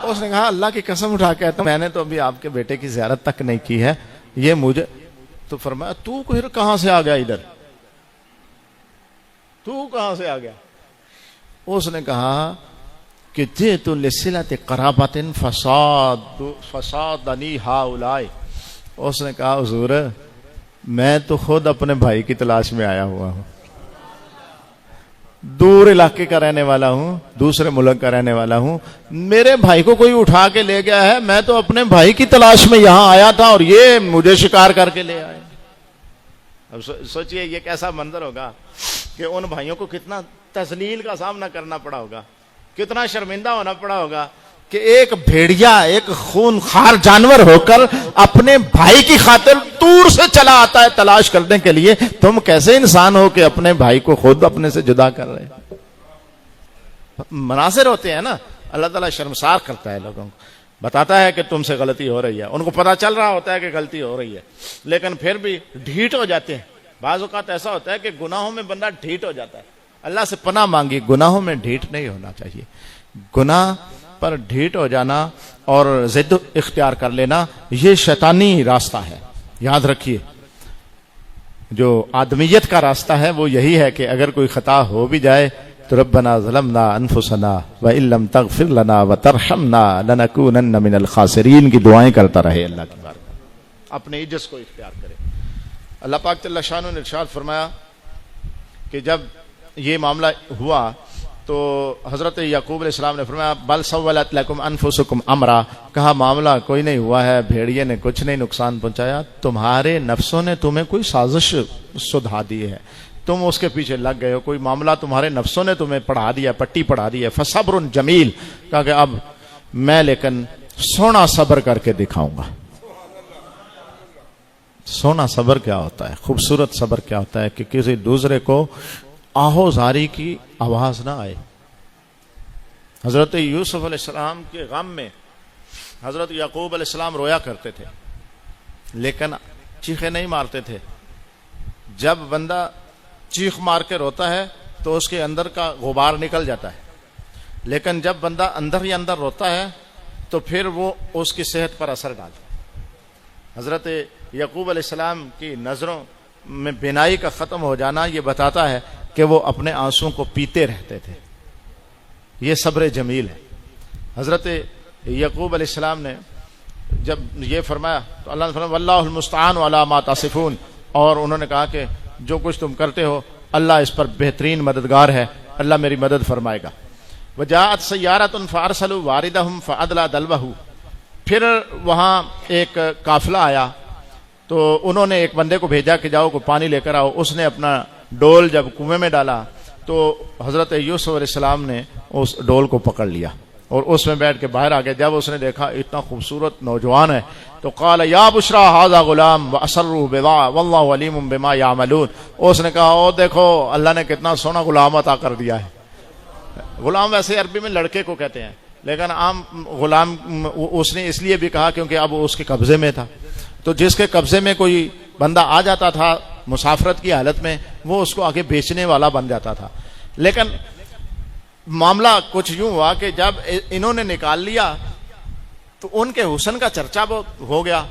उसने कहा अल्लाह की कसम उठा के कहता हूं मैंने तो अभी आपके बेटे की ज़ियारत तक नहीं की है, ये मुझे। तो फरमाया तू फिर कहां से आ गया इधर, तू कहां से आ गया? उसने कहा कि जे तो लिसिलत कराबतिन फसादनी हाउलाए। उसने कहा हुजूर मैं तो खुद अपने भाई की तलाश में आया हुआ हूं, दूर इलाके का रहने वाला हूं, दूसरे मुल्क का रहने वाला हूं, मेरे भाई को कोई उठा के ले गया है, मैं तो अपने भाई की तलाश में यहां आया था और ये मुझे शिकार करके ले आए। अब सोचिए ये कैसा मंजर होगा कि उन भाइयों को कितना तजलील का सामना करना पड़ा होगा, कितना शर्मिंदा होना पड़ा होगा कि एक भेड़िया, एक खूनखार जानवर होकर अपने भाई की खातिर दूर से चला आता है तलाश करने के लिए। तुम कैसे इंसान हो कि अपने भाई को खुद अपने से जुदा कर रहे? मनासिर होते हैं ना, अल्लाह ताला शर्मसार करता है लोगों को, बताता है कि तुमसे गलती हो रही है, उनको पता चल रहा होता है कि गलती हो रही है, लेकिन फिर भी ढीठ हो जाते हैं। बाज़ औक़ात ऐसा होता है कि गुनाहों में बंदा ढीठ हो जाता है। अल्लाह से पनाह मांगी, गुनाहों में ढीठ नहीं होना चाहिए। गुनाह पर ढीठ हो जाना और जिद इख्तियार कर लेना ये शैतानी रास्ता है। याद रखिए जो आदमियत का रास्ता है वो यही है कि अगर कोई खता हो भी जाए तो रब्बना ज़लमना अनफुसना व इल्लम तगफिर लना व तरहमना लनकूनन्न मिनल खासिरीन की दुआएं करता रहे। अल्लाह की बात अपने इज्जत को इख्तियार करे। अल्लाह पाक जल्ल शानो ने इरशाद फरमाया कि जब ये मामला हुआ तो हजरत याकूब अलैहिस्सलाम ने फरमाया बल सव्वलत लकुम अनफुसुकुम अमरा, कहा मामला कोई नहीं हुआ है, भेड़िए ने कुछ नहीं नुकसान पहुंचाया, तुम्हारे नफ्सों ने तुम्हें कोई साजिश सुधा दी है, तुम उसके पीछे लग गए हो, कोई मामला तुम्हारे नफ्सों ने तुम्हें पढ़ा दिया, पट्टी पढ़ा दी है। फसब्रुन जमील, कहा कि अब मैं लेकिन सोना सब्र करके दिखाऊंगा। सोना सब्र क्या होता है, खूबसूरत सब्र क्या होता है कि किसी दूसरे को आहोजारी की आवाज ना आए। हजरत यूसुफ अलैहिस्सलाम के गम में हजरत याकूब अलैहिस्सलाम रोया करते थे, लेकिन चीखें नहीं मारते थे। जब बंदा चीख मार के रोता है तो उसके अंदर का गुबार निकल जाता है, लेकिन जब बंदा अंदर ही अंदर रोता है तो फिर वो उसकी सेहत पर असर डालता है। हजरत याकूब अलैहिस्सलाम की नजरों में बिनाई का खत्म हो जाना ये बताता है कि वो अपने आंसुओं को पीते रहते थे। ये सब्र जमील है। हजरत याकूब अलैहिस्सलाम ने जब ये फरमाया तो अल्लाह ने फरमाया वल्लाहुल मुस्तआन अला मा तसिफून, और उन्होंने कहा कि जो कुछ तुम करते हो अल्लाह इस पर बेहतरीन मददगार है, अल्लाह मेरी मदद फरमाएगा। वजाअत सय्यारतुन फारसलू वारिदहुम फअदला दलवहु, फिर वहाँ एक काफिला आया तो उन्होंने एक बंदे को भेजा कि जाओ को पानी लेकर आओ। उसने अपना डोल जब कुएं में डाला तो हजरत यूसुफ अलैहिस्सलाम ने उस डोल को पकड़ लिया और उसमें बैठ के बाहर आ गए। जब उसने देखा इतना खूबसूरत नौजवान है तो काल या बुशरा हाजा गुलाम व असर्रु बिमा वल्लाहु अलीमुम बिमा यामलून, उसने कहा ओ देखो अल्लाह ने कितना सोना गुलाम अता कर दिया है। गुलाम वैसे अरबी में लड़के को कहते हैं, लेकिन आम गुलाम उसने इसलिए भी कहा क्योंकि अब उसके कब्जे में था। तो जिसके कब्जे में कोई बंदा आ जाता था मुसाफरत की हालत में, वो उसको आगे बेचने वाला बन जाता था। लेकिन मामला कुछ यूं हुआ कि जब इन्होंने निकाल लिया तो उनके हुस्न का चर्चा बहुत हो गया।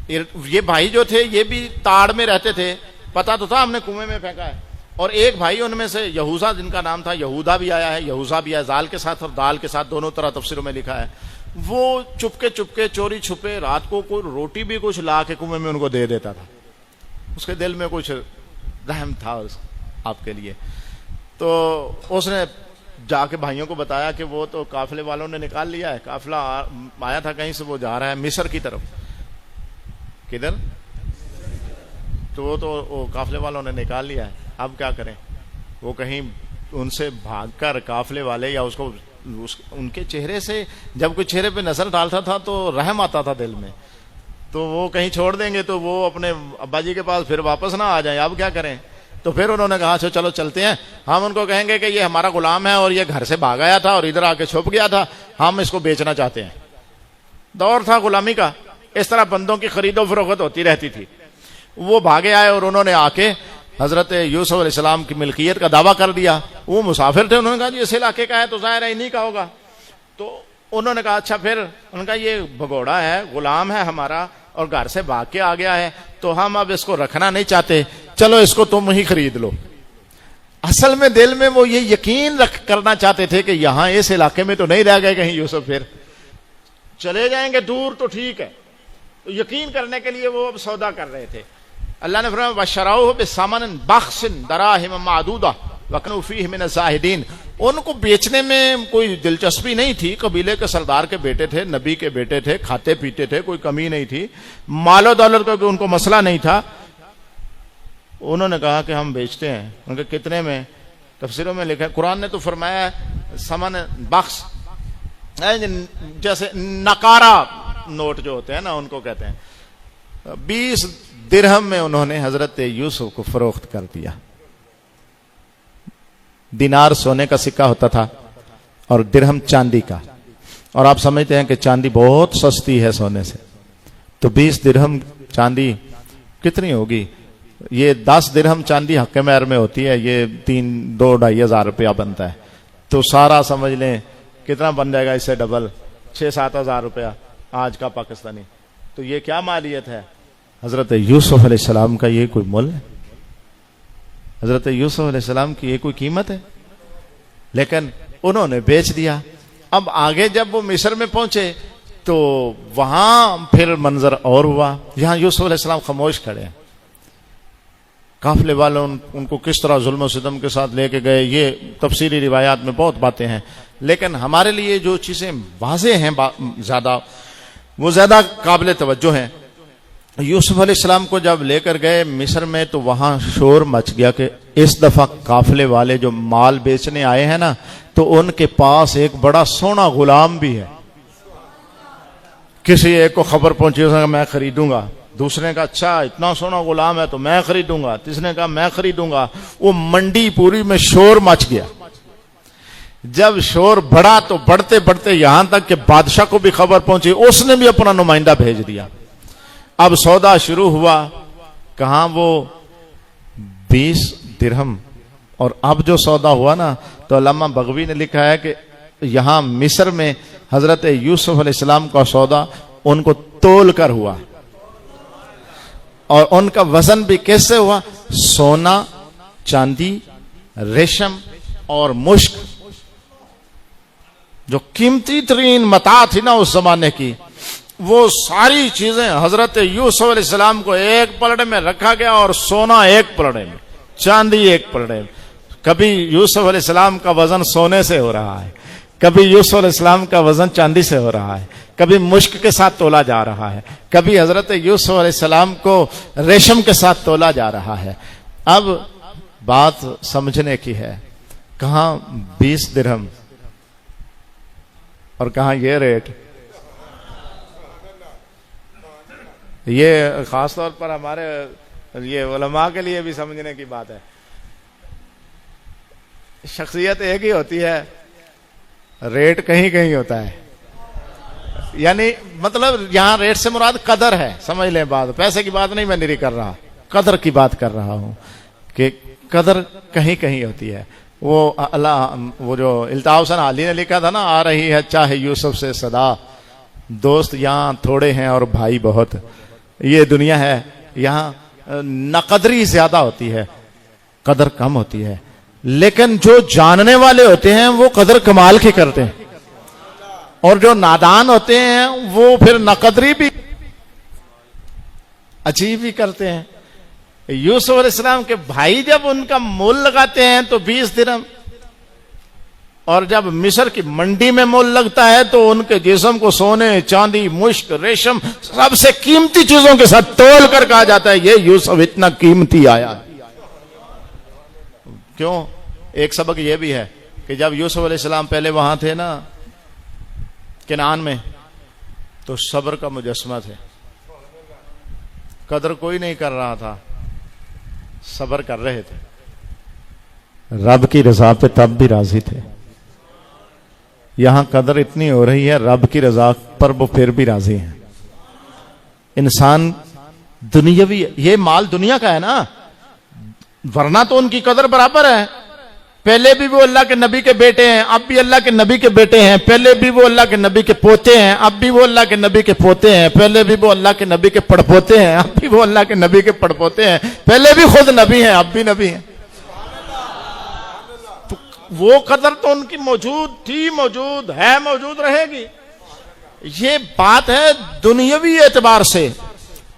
ये भाई जो थे ये भी ताड़ में रहते थे, पता तो था हमने कुएं में फेंका है। और एक भाई उनमें से यहूजा जिनका नाम था, यहूदा भी आया है, यहूजा भी आया, जाल के साथ और दाल के साथ दोनों तरह तफसीरों में लिखा है। वो चुपके चुपके चोरी छुपे रात को कोई रोटी भी कुछ ला के कुएं में उनको दे देता था। उसके दिल में कुछ रहम था आपके लिए। तो उसने जाके भाइयों को बताया कि वो तो काफिले वालों ने निकाल लिया है, काफिला आया था कहीं से, वो जा रहा है मिस्र की तरफ। किधर? तो वो काफिले वालों ने निकाल लिया है, अब क्या करें? वो कहीं उनसे भागकर काफिले वाले या उसको उनके चेहरे से जब कोई चेहरे पे नजर डालता था तो रहम आता था दिल में, तो वो कहीं छोड़ देंगे तो वो अपने अब्बा जी के पास फिर वापस ना आ जाए, अब क्या करें? तो फिर उन्होंने कहा चलो चलते हैं, हम उनको कहेंगे कि ये हमारा गुलाम है और ये घर से भाग आया था और इधर आके छुप गया था, हम इसको बेचना चाहते हैं। दौर था गुलामी का, इस तरह बंदों की खरीदो फरोख्त होती रहती थी। वो भागे आए और उन्होंने आके हजरत यूसुफ अलैहिस्सलाम की मिल्कियत का दावा कर दिया। वो मुसाफिर थे, उन्होंने कहा जी इस इलाके का है तो जाहिर है इन्हीं का होगा। तो उन्होंने कहा अच्छा फिर, उनका ये भगोड़ा है, गुलाम है हमारा और घर से भाग के आ गया है, तो हम अब इसको रखना नहीं चाहते, चलो इसको तुम ही खरीद लो। असल में दिल में वो ये यकीन करना चाहते थे कि यहां इस इलाके में तो नहीं रह गए कहीं यूसुफ, फिर चले जाएंगे दूर तो ठीक है। तो यकीन करने के लिए वो अब सौदा कर रहे थे। अल्लाह ने फरमाया वशराऊ बिसमन बख्सिन दराहिम मादूदा वकनू फीह मिन ज़ाहिदीन। उनको बेचने में कोई दिलचस्पी नहीं थी, कबीले के सरदार के बेटे थे, नबी के बेटे थे, खाते पीते थे, कोई कमी नहीं थी, मालो दौलत का कोई उनको मसला नहीं था। उन्होंने कहा कि हम बेचते हैं। उनके कितने में? तफसीरों में लिखा है, कुरान ने तो फरमाया समन बख्स, जैसे नकारा नोट जो होते हैं ना उनको कहते हैं। 20 दिरहम में उन्होंने हजरत यूसुफ को फरोख्त कर दिया। दिनार सोने का सिक्का होता था और दिरहम चांदी का, और आप समझते हैं कि चांदी बहुत सस्ती है सोने से, तो 20 दिरहम चांदी कितनी होगी? ये 10 दिरहम चांदी हक्के मैर में होती है, ये 2-2.5 हज़ार रुपया बनता है, तो सारा समझ लें कितना बन जाएगा, इससे डबल 6-7 हज़ार रुपया आज का पाकिस्तानी। तो ये क्या मालियत है? हजरत यूसुफ अलैहिस्सलाम का ये कोई मूल्य है? हजरत यूसुफ अलैहिस्सलाम की ये कोई कीमत है? लेकिन उन्होंने बेच दिया। अब आगे जब वो मिस्र में पहुंचे तो वहां फिर मंजर और हुआ। यहां यूसुफ अलैहिस्सलाम खामोश खड़े हैं, काफिले वालों उनको किस तरह जुल्म और सितम के साथ लेके गए, ये तफसीली रिवायात में बहुत बातें हैं, लेकिन हमारे लिए जो चीजें वाज़े हैं ज्यादा, वो ज्यादा काबिल तवज्जो हैं। यूसुफ अलैहिस्सलाम को जब लेकर गए मिस्र में तो वहां शोर मच गया कि इस दफा काफिले वाले जो माल बेचने आए हैं ना, तो उनके पास एक बड़ा सोना गुलाम भी है। किसी एक को खबर पहुंची, उसने कहा मैं खरीदूंगा, दूसरे का अच्छा इतना सोना गुलाम है तो मैं खरीदूंगा, तीसरे का मैं खरीदूंगा। वो मंडी पूरी में शोर मच गया। जब शोर बढ़ा तो बढ़ते बढ़ते यहां तक कि बादशाह को भी खबर पहुंची, उसने भी अपना नुमाइंदा भेज दिया। अब सौदा शुरू हुआ। कहां वो 20 दिरहम। और अब जो सौदा हुआ ना, तो अल्लामा बगवी ने लिखा है कि यहां मिस्र में हजरत यूसुफ अलैहिस्सलाम का सौदा उनको तोल कर हुआ, और उनका वजन भी कैसे हुआ? सोना, चांदी, रेशम और मुश्क, जो कीमती तरीन मता थी ना उस जमाने की, वो सारी चीजें हजरत यूसुफ अलैहिस्सलाम को एक पलड़े में रखा गया, और सोना एक पलड़े में, चांदी एक पलड़े में। कभी यूसुफ अलैहिस्सलाम का वजन सोने से हो रहा है, कभी यूसुफ अलैहिस्सलाम का वजन चांदी से हो रहा है, कभी मुश्क के साथ तोला जा रहा है, कभी हजरत यूसुफ अलैहिस्सलाम को रेशम के साथ तोला जा रहा है। अब बात समझने की है, कहां 20 दिरहम और कहां ये रेट। ये खास तौर पर हमारे ये उलमा के लिए भी समझने की बात है। शख्सियत एक ही होती है, रेट कहीं कहीं होता है। यानी मतलब यहां रेट से मुराद कदर है, समझ लें बात, पैसे की बात नहीं मैं नहीं कर रहा, कदर की बात कर रहा हूं कि कदर कहीं कहीं होती है। वो अल्लाह, वो जो इल्ताफ हसन हाली ने लिखा था ना, आ रही है चाहे यूसुफ से सदा, दोस्त यहां थोड़े हैं और भाई बहुत। ये दुनिया है, यहां नकदरी ज्यादा होती है, कदर कम होती है। लेकिन जो जानने वाले होते हैं वो कदर कमाल की करते हैं, और जो नादान होते हैं वो फिर नकदरी भी अजीब ही करते हैं। यूसुफ अलैहिस्सलाम के भाई जब उनका मोल लगाते हैं तो 20 दिरहम, और जब मिस्र की मंडी में मोल लगता है तो उनके जिस्म को सोने, चांदी, मुश्क, रेशम, सबसे कीमती चीजों के साथ तोल कर कहा जाता है ये यूसुफ इतना कीमती आया। क्यों? एक सबक यह भी है कि जब यूसुफ अलैहिस्सलाम पहले वहां थे ना किनान में, तो सब्र का मुजस्समा थे, कदर कोई नहीं कर रहा था, सब्र कर रहे थे, रब की रजा पे तब भी राजी थे। यहां कदर इतनी हो रही है, रब की रजा पर वो फिर भी राजी हैं। इंसान दुनियावी, ये माल दुनिया का है ना, वरना तो उनकी कदर बराबर है, पहले भी वो अल्लाह के नबी के बेटे हैं, अब भी अल्लाह के नबी के बेटे हैं। पहले भी वो अल्लाह के नबी के पोते हैं, अब भी वो अल्लाह के नबी के पोते हैं। पहले भी वो अल्लाह के नबी के पड़पोते हैं, अब भी वो अल्लाह के नबी के पड़पोते हैं। पहले भी खुद नबी हैं, अब भी नबी हैं। तो वो कदर तो उनकी मौजूद थी, मौजूद है, मौजूद रहेगी। ये बात है दुनियावी एतबार से।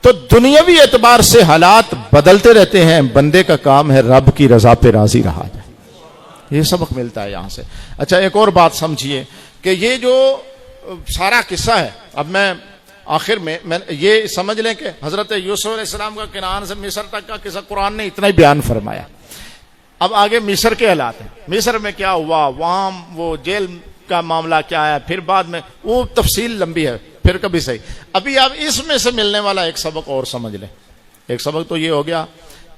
तो दुनियावी एतबार से हालात बदलते रहते हैं, बंदे का काम है रब की रजा पे राजी रहा जाए। ये सबक मिलता है यहां से। अच्छा, एक और बात समझिए कि ये जो सारा किस्सा है, अब मैं आखिर में मैं ये समझ लें कि हजरत यूसुफ अलैहिस्सलाम का किनान से मिस्र तक का किस्सा कुरान ने इतना ही बयान फरमाया। अब आगे मिस्र के हालात हैं, मिस्र में क्या हुआ, वहां वो जेल का मामला क्या है, फिर बाद में वो तफसील लंबी है, फिर कभी सही। अभी आप इसमें से मिलने वाला एक सबक और समझ लें। एक सबक तो ये हो गया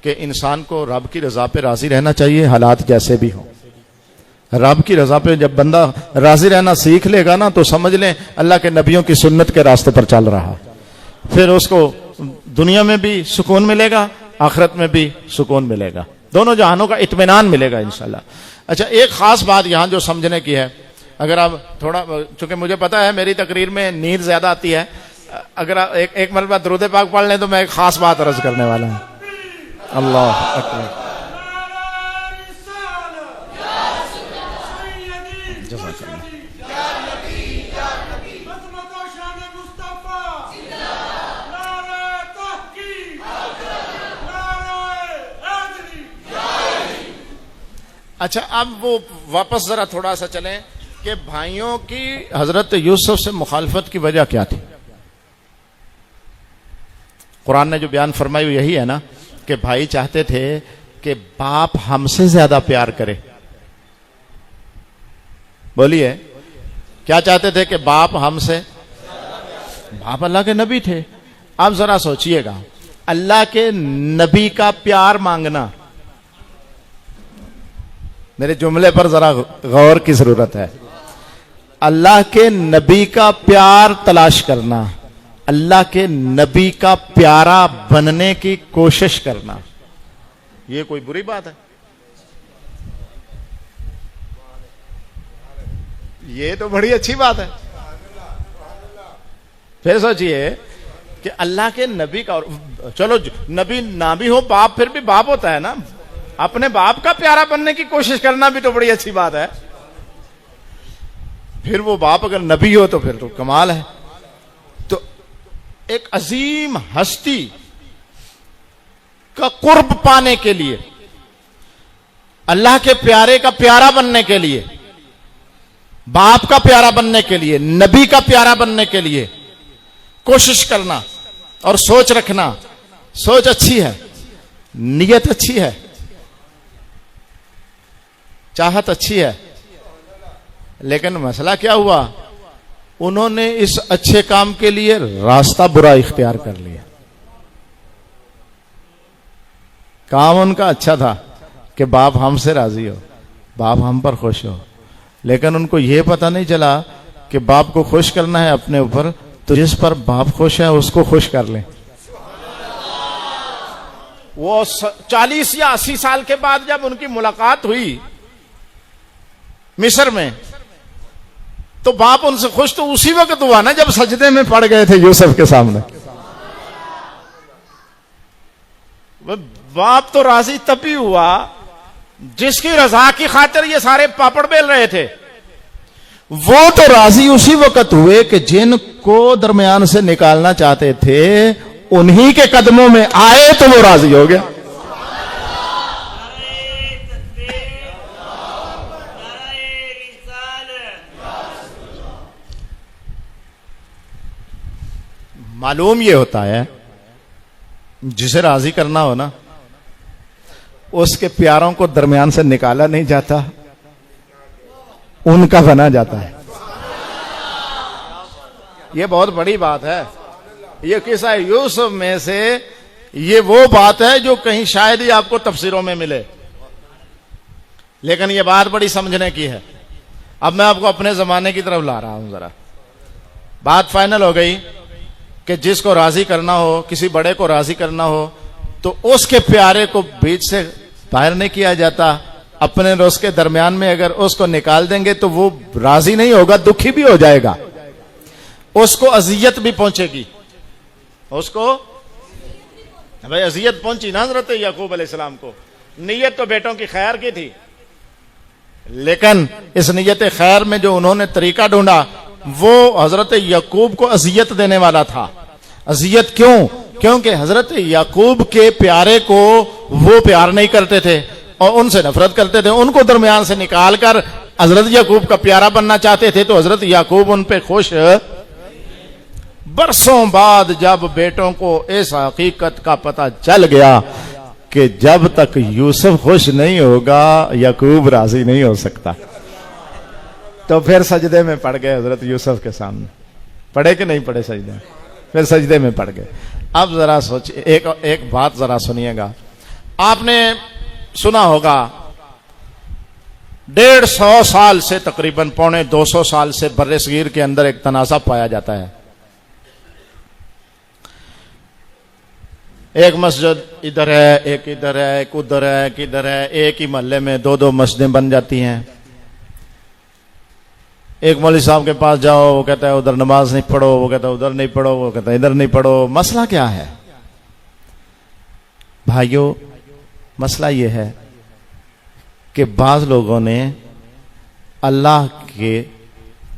कि इंसान को रब की रजा पे राजी रहना चाहिए, हालात जैसे भी हों। रब की रजा पे जब बंदा राजी रहना सीख लेगा ना, तो समझ लें अल्लाह के नबियों की सुन्नत के रास्ते पर चल रहा है। फिर उसको दुनिया में भी सुकून मिलेगा, आखिरत में भी सुकून मिलेगा, दोनों जहानों का इत्मीनान मिलेगा इंशाल्लाह। अच्छा, एक खास बात यहां जो समझने की है, अगर आप थोड़ा, चूंकि मुझे पता है मेरी तकरीर में नींद ज्यादा आती है, अगर आप एक मरतबा दुरूद पाक पढ़ लें तो मैं एक खास बात अर्ज करने वाला हूं। अल्लाह अकबर। अच्छा, अब वो वापस जरा थोड़ा सा चलें कि भाइयों की हजरत यूसुफ से मुखालफत की वजह क्या थी। कुरान ने जो बयान फरमाई वो यही है ना कि भाई चाहते थे कि बाप हमसे ज्यादा प्यार करे। बोलिए, क्या चाहते थे कि बाप हमसे, बाप अल्लाह के नबी थे। अब जरा सोचिएगा, अल्लाह के नबी का प्यार मांगना, मेरे जुमले पर जरा गौर की जरूरत है। अल्लाह के नबी का प्यार तलाश करना, अल्लाह के नबी का प्यारा बनने की कोशिश करना, ये कोई बुरी बात है? ये तो बड़ी अच्छी बात है। फिर सोचिए कि अल्लाह के नबी का, चलो नबी ना भी हो, बाप फिर भी बाप होता है ना, अपने बाप का प्यारा बनने की कोशिश करना भी तो बड़ी अच्छी बात है। फिर वो बाप अगर नबी हो तो फिर तो कमाल है। तो एक अजीम हस्ती का कुर्ब पाने के लिए, अल्लाह के प्यारे का प्यारा बनने के लिए, बाप का प्यारा बनने के लिए, नबी का प्यारा बनने के लिए कोशिश करना और सोच रखना, सोच अच्छी है, नियत अच्छी है, चाहत अच्छी है, लेकिन मसला क्या हुआ, उन्होंने इस अच्छे काम के लिए रास्ता बुरा इख्तियार कर लिया। काम उनका अच्छा था कि बाप हमसे राजी हो, बाप हम पर खुश हो, लेकिन उनको यह पता नहीं चला कि बाप को खुश करना है अपने ऊपर, तो जिस पर बाप खुश है उसको खुश कर लें। वो 40 या 80 साल के बाद जब उनकी मुलाकात हुई मिस्र में, तो बाप उनसे खुश तो उसी वक्त हुआ ना जब सजदे में पड़ गए थे यूसुफ के सामने। बाप तो राजी तभी हुआ जिसकी रजा की खातिर ये सारे पापड़ बेल रहे थे। वो तो राजी उसी वक्त हुए कि जिनको दरमियान से निकालना चाहते थे उन्हीं के कदमों में आए तो वो राजी हो गया। मालूम ये होता है जिसे राजी करना हो ना, उसके प्यारों को दरमियान से निकाला नहीं जाता, उनका बना जाता है। ये बहुत बड़ी बात है। ये किस्सा यूसुफ में से ये वो बात है जो कहीं शायद ही आपको तफसीरों में मिले, लेकिन ये बात बड़ी समझने की है। अब मैं आपको अपने जमाने की तरफ ला रहा हूं जरा। बात फाइनल हो गई कि जिसको राजी करना हो, किसी बड़े को राजी करना हो, तो उसके प्यारे को बीच से बाहर नहीं किया जाता, अपने और उसके दरमियान में अगर उसको निकाल देंगे तो वो राजी नहीं होगा, दुखी भी हो जाएगा, उसको अजियत भी पहुंचेगी, उसको भाई अजियत पहुंची ना हजरत याकूब अलैहिस्सलाम को। नीयत तो बेटों की खैर की थी, लेकिन इस नीयत खैर में जो उन्होंने तरीका ढूंढा वो हजरत याकूब को अजियत देने वाला था। अजियत क्यों? क्योंकि हजरत याकूब के प्यारे को वो प्यार नहीं करते थे और उनसे नफरत करते थे। उनको दरमियान से निकाल कर हजरत याकूब का प्यारा बनना चाहते थे, तो हजरत याकूब उन पे खुश। बरसों बाद जब बेटों को इस हकीकत का पता चल गया कि जब तक यूसुफ खुश नहीं होगा याकूब राजी नहीं हो सकता, तो फिर सजदे में पड़ गए हजरत यूसुफ के सामने। पढ़े कि नहीं पढ़े सजदे? फिर सजदे में पड़ गए। अब जरा सोचिए, एक बात जरा सुनिएगा। आपने सुना होगा 150 साल से तकरीबन 250 साल से बर्रे सगीर के अंदर एक तनाज़ा पाया जाता है। एक मस्जिद इधर है, एक इधर है, एक उधर है, एक इधर है, एक ही मोहल्ले में दो दो मस्जिदें बन जाती हैं। एक मौलवी साहब के पास जाओ, वो कहता है उधर नमाज नहीं पढ़ो, वो कहता है उधर नहीं पढ़ो, वो कहता है इधर नहीं पढ़ो। मसला क्या है भाइयों? मसला ये है कि बाज लोगों ने अल्लाह के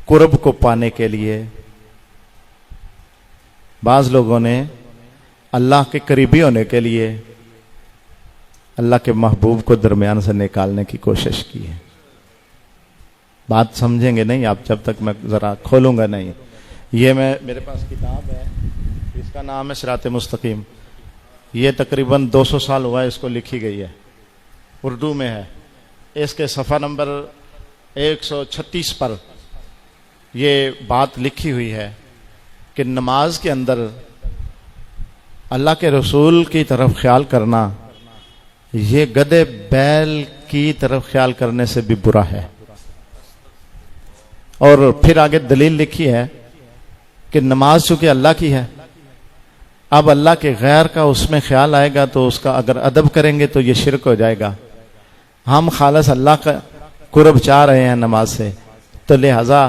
कुर्ब को पाने के लिए, बाज लोगों ने अल्लाह के करीबी होने के लिए अल्लाह के महबूब को दरमियान से निकालने की कोशिश की है। बात समझेंगे नहीं आप जब तक मैं जरा खोलूंगा नहीं। ये मेरे पास किताब है, इसका नाम है सिराते मुस्तकीम। ये तकरीबन 200 साल हुआ है इसको लिखी गई है, उर्दू में है। इसके सफ़ा नंबर 136 पर ये बात लिखी हुई है कि नमाज के अंदर अल्लाह के रसूल की तरफ ख्याल करना ये गधे बैल की तरफ ख्याल करने से भी बुरा है। और फिर आगे दलील लिखी है कि नमाज चूंकि अल्लाह की है, अब अल्लाह के गैर का उसमें ख्याल आएगा तो उसका अगर अदब करेंगे तो ये शिरक हो जाएगा। हम खालिस अल्लाह का कुर्ब चाह रहे हैं नमाज से, तो लिहाजा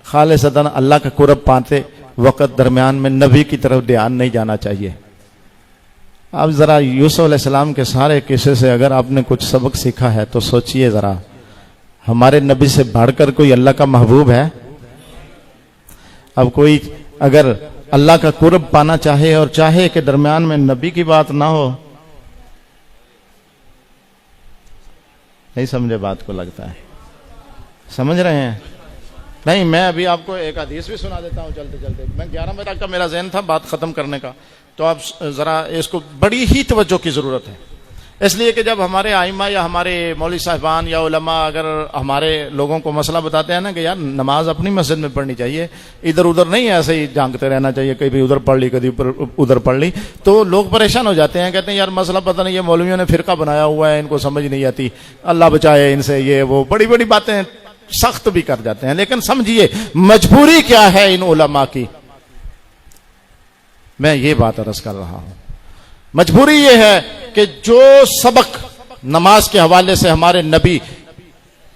खालिसतन अल्लाह का कुर्ब पाते वक़्त दरमियान में नबी की तरफ ध्यान नहीं जाना चाहिए। अब जरा यूसुफ अलैहिस्सलाम के सारे किस्से से अगर आपने कुछ सबक सीखा है तो सोचिए जरा, हमारे नबी से बढ़कर कोई अल्लाह का महबूब है? अब कोई अगर अल्लाह का कुर्ब पाना चाहे और चाहे कि दरमियान में नबी की बात ना हो, नहीं समझे बात को? लगता है समझ रहे हैं नहीं। मैं अभी आपको एक हदीस भी सुना देता हूं चलते चलते। मैं 11 बजे तक का मेरा ज़हन था बात खत्म करने का, तो आप जरा इसको बड़ी ही तवज्जो की जरूरत है। इसलिए कि जब हमारे आइमा या हमारे मौलवी साहिबान या उलमा अगर हमारे लोगों को मसला बताते हैं ना कि यार नमाज अपनी मस्जिद में पढ़नी चाहिए, इधर उधर नहीं ऐसे ही झांकते रहना चाहिए, कभी उधर पढ़ ली कभी उधर पढ़ ली, तो लोग परेशान हो जाते हैं। कहते हैं यार मसला पता नहीं, ये मौलवियों ने फिरका बनाया हुआ है, इनको समझ नहीं आती, अल्लाह बचाए इनसे, ये वो बड़ी बड़ी बातें सख्त भी कर जाते हैं। लेकिन समझिए मजबूरी क्या है इन उलमा की, मैं ये बात अर्ज कर रहा हूं। मजबूरी ये है कि जो सबक नमाज के हवाले से हमारे नबी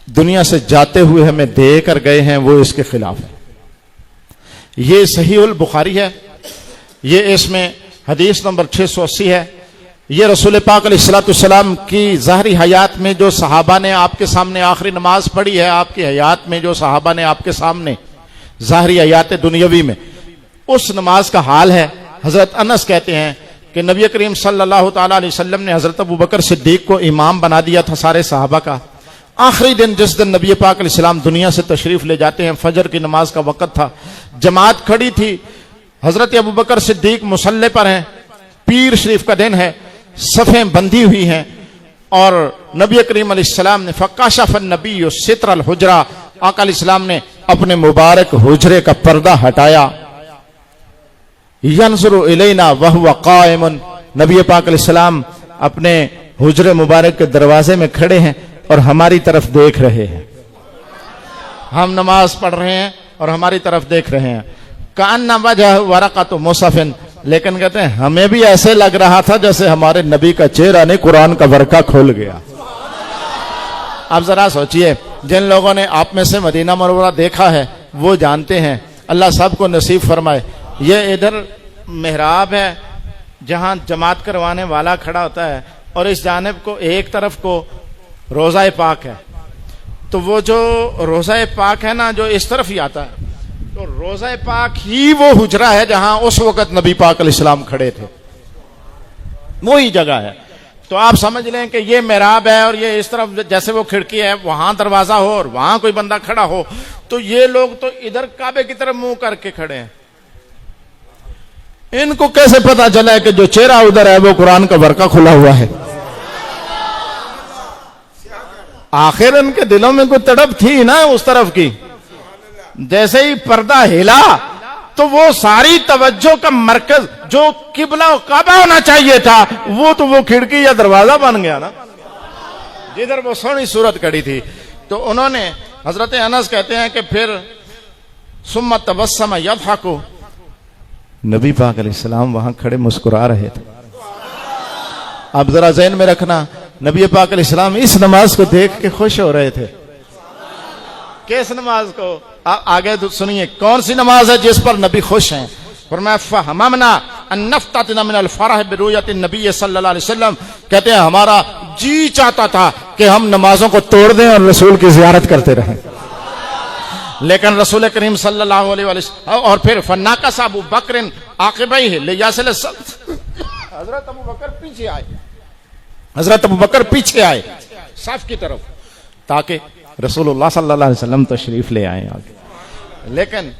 दुनिया से जाते हुए हमें दे कर गए हैं वो इसके खिलाफ है। ये सहीहुल बुखारी है, ये इसमें हदीस नंबर 680 है। ये रसूल पाक अलैहिस्सलाम की ज़ाहरी हयात में जो सहाबा ने आपके सामने आखिरी नमाज पढ़ी है, आपकी हयात में जो सहाबा ने आपके सामने ज़ाहरी हयात दुनियावी में उस नमाज का हाल है। हजरत अनस कहते हैं कि नबी करीम सल्लल्लाहु ताला अलैहि वसल्लम ने हजरत अबू बकर सिद्दीक को इमाम बना दिया था सारे सहाबा का। आखिरी दिन जिस दिन नबी पाक अलैहिस्सलाम दुनिया से तशरीफ ले जाते हैं, फजर की नमाज का वक़्त था, जमात खड़ी थी, हजरत अबू बकर सिद्दीक मुसल्ले पर हैं, पीर शरीफ का दिन है, सफ़ें बंधी हुई हैं और नबी करीम अलैहिस्सलाम ने फ़काशफ़ नबी सित्रल हुजरा, आका अलैहिस्सलाम ने अपने मुबारक हुजरे का पर्दा हटाया। यंजुरु इलैना वहुवा कायमुन, नबी पाक अलैहिस्सलाम अपने हुजरे मुबारक के दरवाजे में खड़े हैं और हमारी तरफ देख रहे हैं। हम नमाज पढ़ रहे हैं और हमारी तरफ देख रहे हैं। कान्ना वजह वरक़तु मुसफ़िन, लेकिन कहते हैं हमें भी ऐसे लग रहा था जैसे हमारे नबी का चेहरा ने कुरान का वर्का खोल गया। आप जरा सोचिए, जिन लोगों ने आप में से मदीना मुनव्वरा देखा है वो जानते हैं। अल्लाह सबको नसीब फरमाए। ये इधर मेहराब है जहां जमात करवाने वाला खड़ा होता है, और इस जानिब को एक तरफ को रोज़ा पाक है। तो वो जो रोज़ा पाक है ना, जो इस तरफ ही आता है, तो रोज़ा पाक ही वो हुजरा है जहां उस वक्त नबी पाक अलैहिस्सलाम खड़े थे, वो ही जगह है। तो आप समझ लें कि ये मेहराब है और ये इस तरफ जैसे वो खिड़की है, वहां दरवाजा हो और वहां कोई बंदा खड़ा हो, तो ये लोग तो इधर काबे की तरफ मुंह करके खड़े हैं। इनको कैसे पता चला है कि जो चेहरा उधर है वो कुरान का वर्का खुला हुआ है? आखिर इनके दिलों में कोई तड़प थी ना उस तरफ की। जैसे ही पर्दा हिला तो वो सारी तवज्जो का मरकज जो किबला काबा होना चाहिए था, वो खिड़की या दरवाजा बन गया ना, जिधर वो सोनी सूरत खड़ी थी। तो उन्होंने, हजरत अनस कहते हैं कि फिर सुम्मा तबस्सम यदहकु, नबी पाक अलैहिस्सलाम वहां खड़े मुस्कुरा रहे थे। अब जरा ज़हन में रखना, नबी पाक अलैहिस्सलाम इस नमाज को देख के खुश हो रहे थे। किस नमाज को? आगे सुनिए, कौन सी नमाज है जिस पर नबी खुश हैं? फरमाया फहममना अन नफ्ततना मिन अल फरह बिरुयत नबी सल्लल्लाहु अलैहि वसल्लम, कहते हैं हमारा जी चाहता था कि हम नमाजों को तोड़ दें और रसूल की जियारत करते रहें, लेकिन रसूल करीम सल्लल्लाहु अलैहि वसल्लम, और फिर फन्नाकस अबू बकर आकिबैहि लियासिल, हजरत अबू बकर पीछे आए, हजरत अबू बकर पीछे आए साफ की तरफ, ताकि रसूलुल्लाह सल्लल्लाहु अलैहि वसल्लम तशरीफ ले आए आगे। लेकिन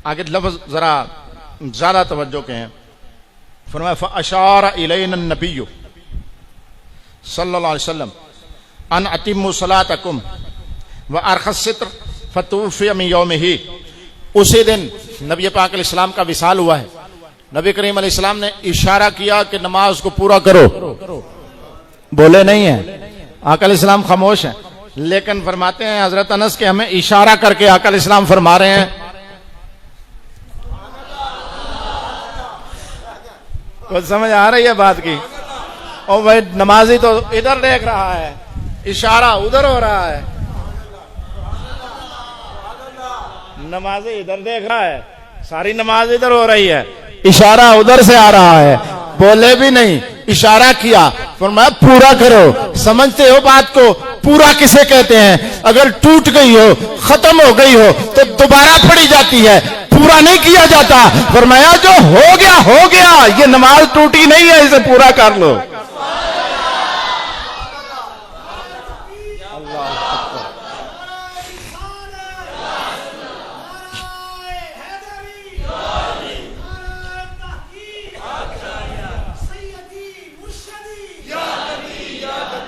आगे लफ्ज जरा ज्यादा तवज्जो के हैं। फरमाया फअशारा इलैना नबिय्यु सल्लल्लाहु अलैहि वसल्लम अन अतिम्मु सलातकुम व अर्खस सित्र फतूफिया मिन यौमिही। उसी दिन नबी पाक अलैहिस्सलाम का विसाल हुआ है। नबी करीम अलैहिस्सलाम ने इशारा किया कि नमाज को पूरा करो, बोले नहीं है, आका अलैहिस्सलाम खामोश है। लेकिन फरमाते हैं हजरत अनस के हमें इशारा करके आका अलैहिस्सलाम फरमा रहे हैं, कुछ समझ आ रही है बात की? और भाई नमाजी तो इधर देख रहा है, इशारा उधर हो रहा है, नमाजी इधर देख रहा है, सारी नमाज इधर हो रही है, इशारा उधर से आ रहा है, बोले भी नहीं, इशारा किया, फरमाया पूरा करो। समझते हो बात को? पूरा किसे कहते हैं? अगर टूट गई हो, खत्म हो गई हो तो दोबारा पढ़ी जाती है, पूरा नहीं किया जाता। फरमाया जो हो गया हो गया, ये नमाज टूटी नहीं है, इसे पूरा कर लो।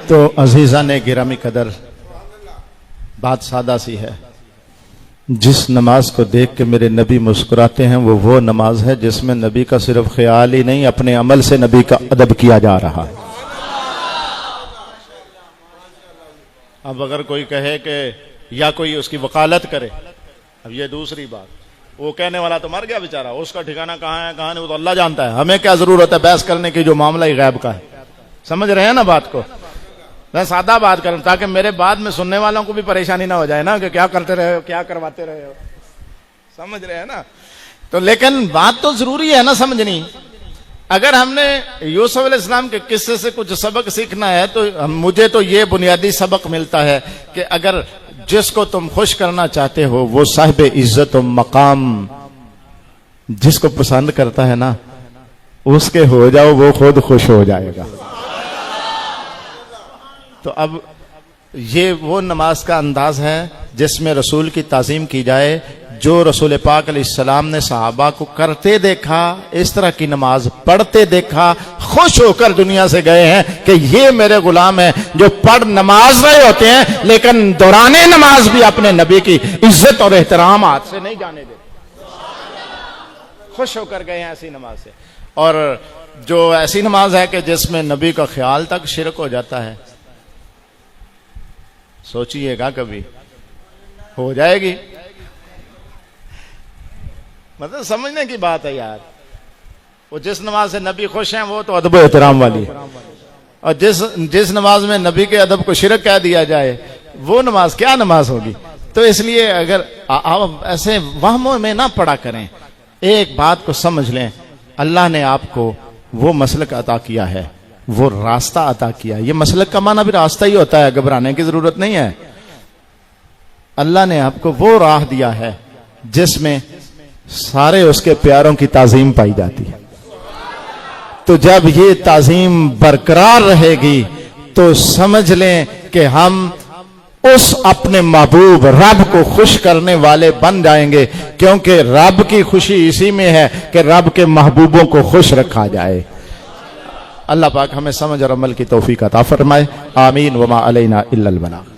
तो अजीजा ने गिरामी कदर, बात सादा सी है। जिस नमाज को देख के मेरे नबी मुस्कुराते हैं वो नमाज है जिसमें नबी का सिर्फ ख्याल ही नहीं, अपने अमल से नबी का अदब किया जा रहा है। अब अगर कोई कहे कि या कोई उसकी वकालत करे, अब ये दूसरी बात, वो कहने वाला तो मर गया बेचारा, उसका ठिकाना कहाँ है कहाँ नहीं वो तो अल्लाह जानता है। हमें क्या जरूरत है बहस करने की जो मामला ही गैब का है। समझ रहे हैं ना बात को? मैं सादा बात करूं ताकि मेरे बाद में सुनने वालों को भी परेशानी ना हो जाए ना कि क्या करते रहे हो, क्या करवाते रहे हो। समझ रहे हैं ना? तो लेकिन बात तो जरूरी है ना समझनी। अगर हमने यूसुफ अलैहिस्सलाम के किस्से से कुछ सबक सीखना है तो मुझे तो ये बुनियादी सबक मिलता है कि अगर जिसको तुम खुश करना चाहते हो वो साहिब इज्जत और मकाम जिसको पसंद करता है ना, उसके हो जाओ, वो खुद खुश हो जाएगा। तो अब ये वो नमाज का अंदाज है जिसमें रसूल की ताज़ीम की जाए, जो रसूल पाक अलैहिस्सलाम ने सहाबा को करते देखा, इस तरह की नमाज पढ़ते देखा, खुश होकर दुनिया से गए हैं कि ये मेरे गुलाम हैं जो पढ़ नमाज रहे होते हैं लेकिन दौराने नमाज भी अपने नबी की इज्जत और एहतराम हाथ से नहीं जाने देते, खुश होकर गए हैं ऐसी नमाज से। और जो ऐसी नमाज है कि जिसमें नबी का ख्याल तक शिरक हो जाता है, सोचिएगा कभी हो जाएगी। मतलब समझने की बात है यार। वो जिस नमाज से नबी खुश हैं वो तो अदब एहतराम वाली है, और जिस नमाज में नबी के अदब को शिरक कह दिया जाए वो नमाज क्या नमाज होगी। तो इसलिए अगर आप ऐसे वहमों में ना पड़ा करें, एक बात को समझ लें, अल्लाह ने आपको वो मसलक अता किया है, वो रास्ता अता किया। ये मसलक का माना भी रास्ता ही होता है, घबराने की जरूरत नहीं है। अल्लाह ने आपको वो राह दिया है जिसमें सारे उसके प्यारों की ताजीम पाई जाती है। तो जब ये ताजीम बरकरार रहेगी तो समझ लें कि हम उस अपने महबूब रब को खुश करने वाले बन जाएंगे, क्योंकि रब की खुशी इसी में है कि रब के महबूबों को खुश रखा जाए। अल्लाह पाक हमें समझ और अमल की तौफीक अता फरमाए। आमीन। वमा अलैना इल्लल बलाग।